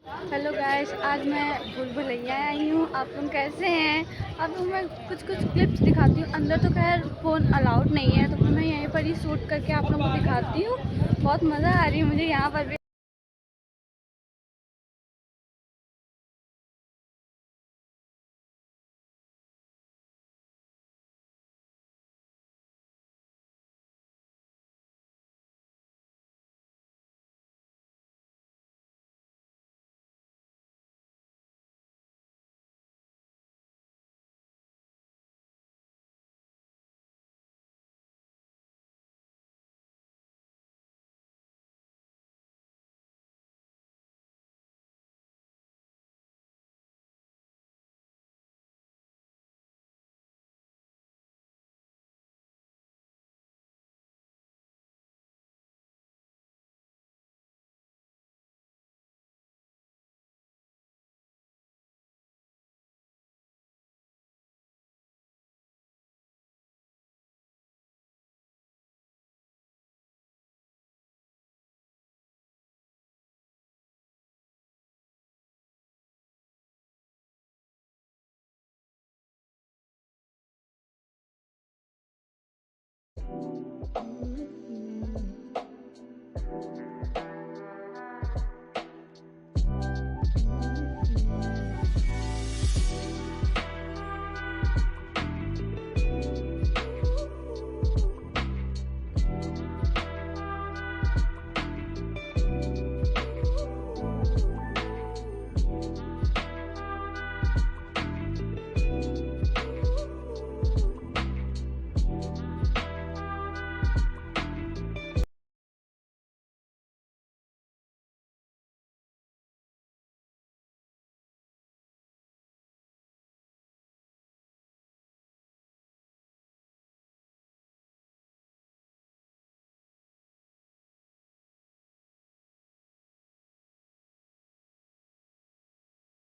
Hello guys, आज मैं भूल भुलैया आई हूँ। आप लोग कैसे हैं? अब मैं कुछ कुछ क्लिप्स दिखाती हूँ। अंदर तो खैर फ़ोन अलाउड नहीं है, तो मैं यहीं पर ही शूट करके आप लोगों को दिखाती हूँ। बहुत मज़ा आ रही है मुझे यहाँ पर भी।